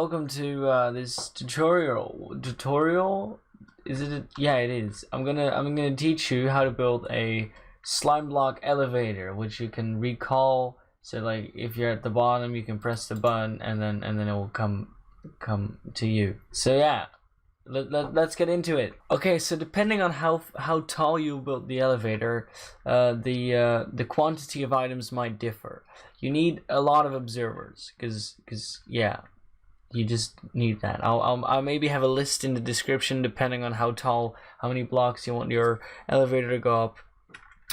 welcome to this tutorial. Is it? Yeah, it is. I'm gonna teach you how to build a slime block elevator, which you can recall. So like, if you're at the bottom, you can press the button, and then it will come to you. So yeah, let's get into it. Okay, so depending on how tall you build the elevator, the quantity of items might differ. You need a lot of observers, because yeah, you just need that. I'll maybe have a list in the description depending on how tall, how many blocks you want your elevator to go up,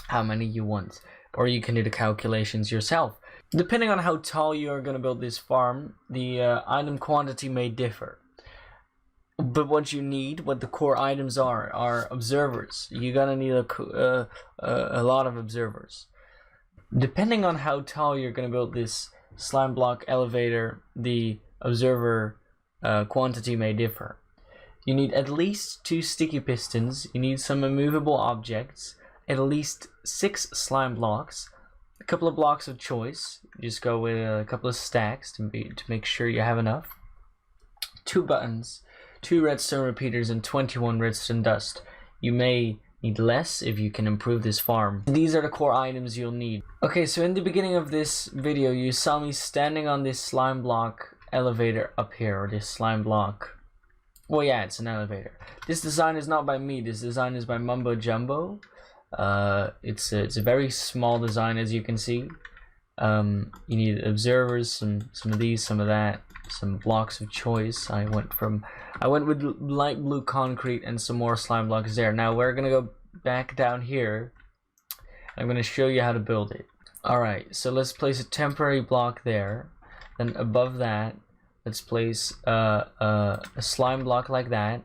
how many you want, or you can do the calculations yourself. Depending on how tall you are going to build this farm, the item quantity may differ. But what you need, what the core items are observers. You're gonna need a lot of observers. Depending on how tall you're gonna build this slime block elevator, the observer quantity may differ. You need at least 2 sticky pistons. You need some immovable objects, at least 6 slime blocks, a couple of blocks of choice. Just go with a couple of stacks to make sure you have enough. 2 buttons, 2 redstone repeaters, and 21 redstone dust. You may need less if you can improve this farm. These are the core items you'll need. Okay, so in the beginning of this video, you saw me standing on this slime block elevator up here, or this slime block. Well, yeah, it's an elevator. This design is not by me. This design is by Mumbo Jumbo. It's a very small design, as you can see. You need observers, some of these, some of that, some blocks of choice. I went with light blue concrete and some more slime blocks there. Now we're gonna go back down here. I'm gonna show you how to build it. Alright, so let's place a temporary block there. Then above that, let's place a slime block like that.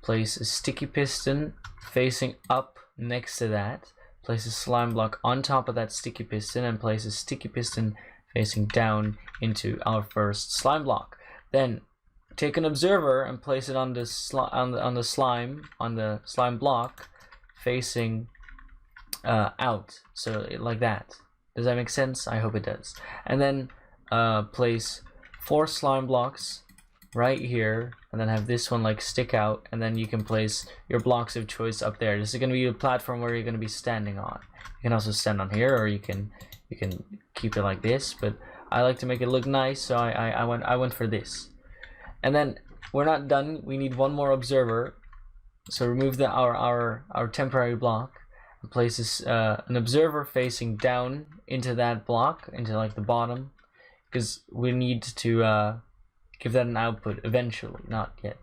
Place a sticky piston facing up next to that. Place a slime block on top of that sticky piston, and place a sticky piston facing down into our first slime block. Then take an observer and place it on the slime block facing out, so like that. Does that make sense? I hope it does. And then place 4 slime blocks right here, and then have this one like stick out, and then you can place your blocks of choice up there. This is going to be a platform where you're going to be standing on. You can also stand on here, or you can keep it like this, but I like to make it look nice, so I went for this. And then we're not done. We need 1 more observer, so remove our temporary block and place this an observer facing down into that block, into like the bottom, because we need to give that an output eventually, not yet.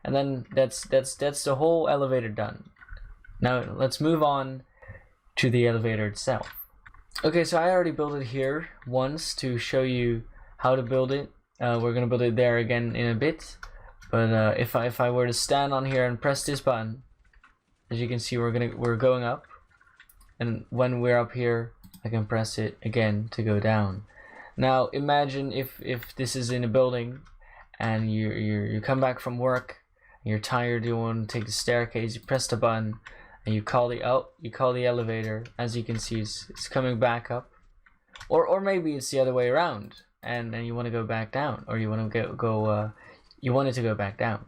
And then that's the whole elevator done. Now let's move on to the elevator itself. Okay, so I already built it here once to show you how to build it. We're gonna build it there again in a bit. But if I were to stand on here and press this button, as you can see, we're going up. And when we're up here, I can press it again to go down. Now imagine if this is in a building, and you come back from work, and you're tired, you want to take the staircase, you press the button, and you call the elevator. As you can see, it's coming back up, or maybe it's the other way around, and then you want to go back down, or you want to you want it to go back down.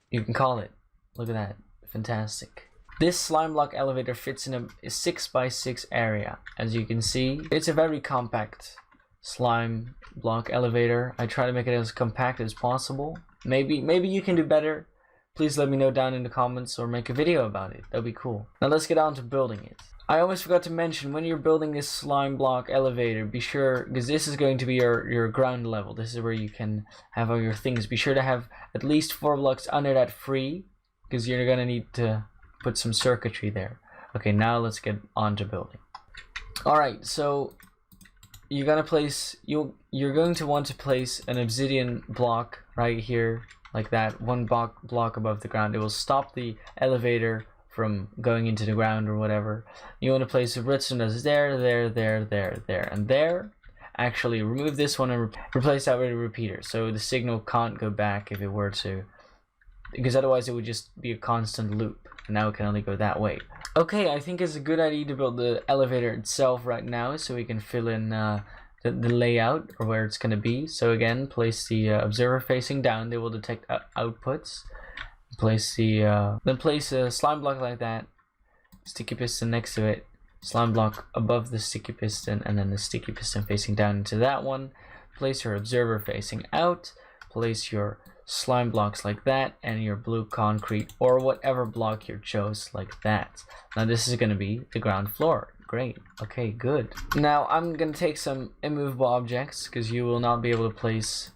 You can call it. Look at that, fantastic. This slime block elevator fits in a 6x6 area. As you can see, it's a very compact slime block elevator. I try to make it as compact as possible. Maybe you can do better. Please let me know down in the comments, or make a video about it. That'd be cool. Now let's get on to building it. I almost forgot to mention, when you're building this slime block elevator, be sure, because this is going to be your ground level. This is where you can have all your things. Be sure to have at least 4 blocks under that free, because you're gonna need to put some circuitry there. Okay, now let's get on to building. Alright, so you're going to want to place an obsidian block right here, like that, 1 block above the ground. It will stop the elevator from going into the ground or whatever. You want to place a redstone dust there, and there. Actually, remove this one and replace that with a repeater, so the signal can't go back if it were to, because otherwise it would just be a constant loop, and now it can only go that way. Okay, I think it's a good idea to build the elevator itself right now, so we can fill in the layout or where it's going to be. So again, place the observer facing down. They will detect outputs. Place the then place a slime block like that, sticky piston next to it, slime block above the sticky piston, and then the sticky piston facing down into that one. Place your observer facing out. Place your slime blocks like that, and your blue concrete or whatever block you chose like that. Now this is going to be the ground floor. Great. Okay, good. Now I'm going to take some immovable objects, because you will not be able to place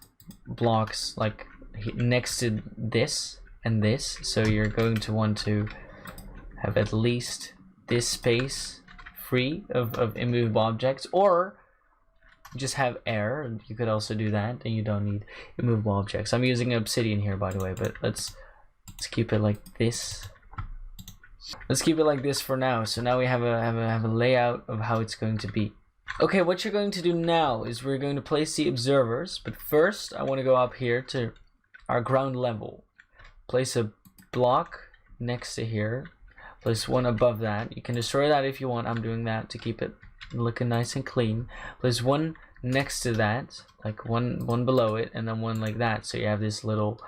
blocks like next to this and this, so you're going to want to have at least this space free of immovable objects, or just have air. You could also do that, and you don't need immovable objects. I'm using obsidian here, by the way, but let's keep it like this. Let's keep it like this for now. So now we have a layout of how it's going to be. Okay, what you're going to do now is we're going to place the observers, but first I want to go up here to our ground level. Place a block next to here. Place one above that. You can destroy that if you want. I'm doing that to keep it looking nice and clean. Place one next to that, like one below it, and then one like that, so you have this little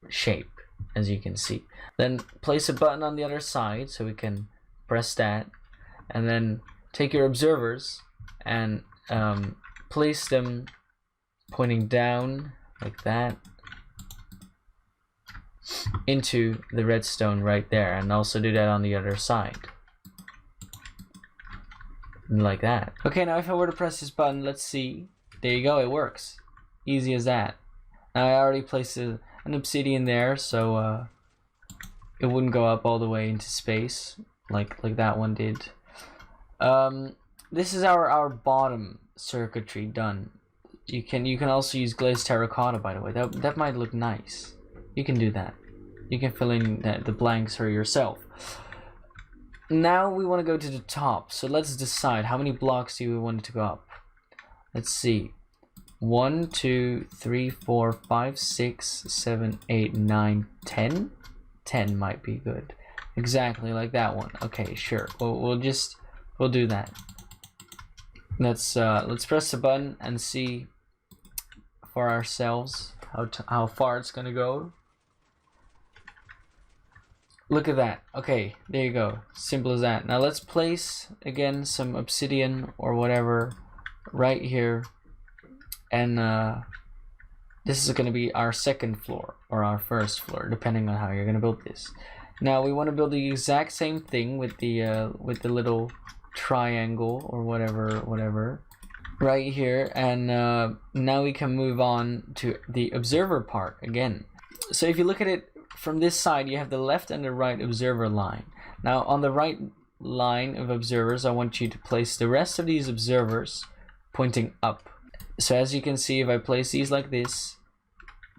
shape, as you can see. Then place a button on the other side, so we can press that, and then take your observers and place them pointing down like that into the redstone right there, and also do that on the other side like that. Okay, now if I were to press this button, let's see. There you go, it works. Easy as that. Now I already placed an obsidian there, so it wouldn't go up all the way into space like that one did. This is our bottom circuitry done. You can also use glazed terracotta, by the way. That might look nice. You can do that. You can fill in the blanks for yourself. Now we want to go to the top. So let's decide how many blocks do we want it to go up. Let's see. 1, 2, 3, 4, 5, 6, 7, 8, 9, 10. 10 might be good. Exactly like that one. Okay, sure. We'll do that. Let's press the button and see for ourselves how far it's gonna go. Look at that. Okay, there you go. Simple as that. Now let's place again some obsidian or whatever right here, and this is going to be our second floor or our first floor, depending on how you're going to build this. Now we want to build the exact same thing with the little triangle or whatever right here, and now we can move on to the observer part again. So if you look at it from this side, you have the left and the right observer line. Now on the right line of observers, I want you to place the rest of these observers pointing up. So as you can see, if I place these like this,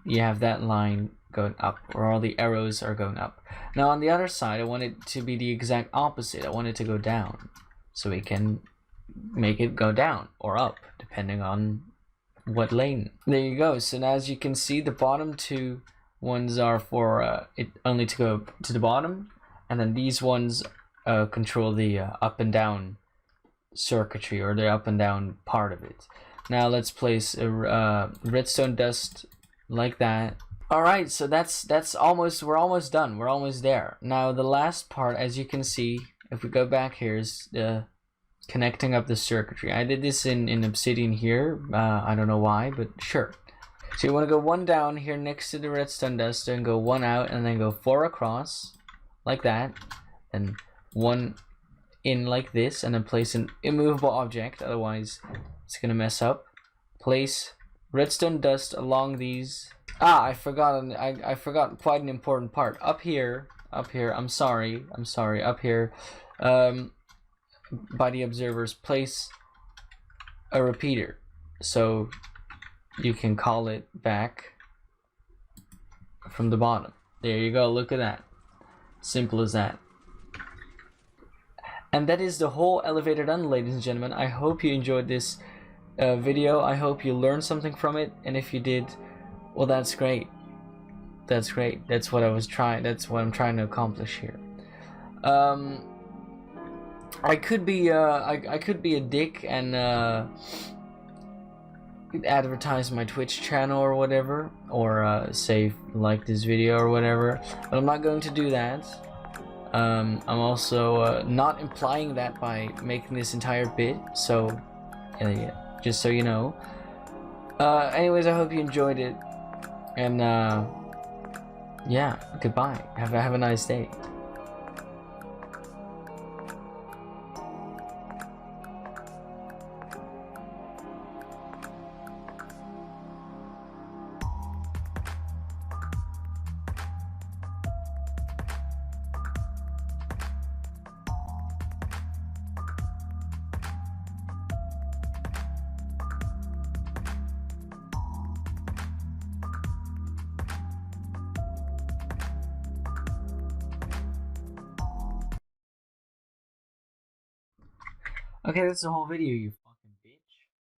you have that line going up, or all the arrows are going up. Now on the other side, I want it to be the exact opposite. I want it to go down, so we can make it go down or up depending on what lane. There you go. So now as you can see, the bottom two ones are for it only to go to the bottom, and then these ones control the up and down circuitry, or the up and down part of it. Now let's place a redstone dust like that. All right, so that's almost, we're almost done. We're almost there. Now the last part, as you can see, if we go back here, is connecting up the circuitry. I did this in obsidian here. I don't know why, but sure. So you want to go one down here next to the redstone dust, and go one out, and then go 4 across like that, and one in like this, and then place an immovable object, otherwise it's gonna mess up. Place redstone dust along these. I forgot quite an important part. Up here, I'm sorry, up here, by the observers, place a repeater, so you can call it back from the bottom. There you go, look at that. Simple as that. And that is the whole elevator done, ladies and gentlemen. I hope you enjoyed this video. I hope you learned something from it, and if you did, well, that's great. That's great. That's what I'm trying to accomplish here. I could be a dick and advertise my Twitch channel or whatever, or say like this video or whatever, but I'm not going to do that. I'm also not implying that by making this entire bit, so yeah, just so you know. Anyways, I hope you enjoyed it, and yeah, goodbye. Have a nice day. Okay, that's the whole video, you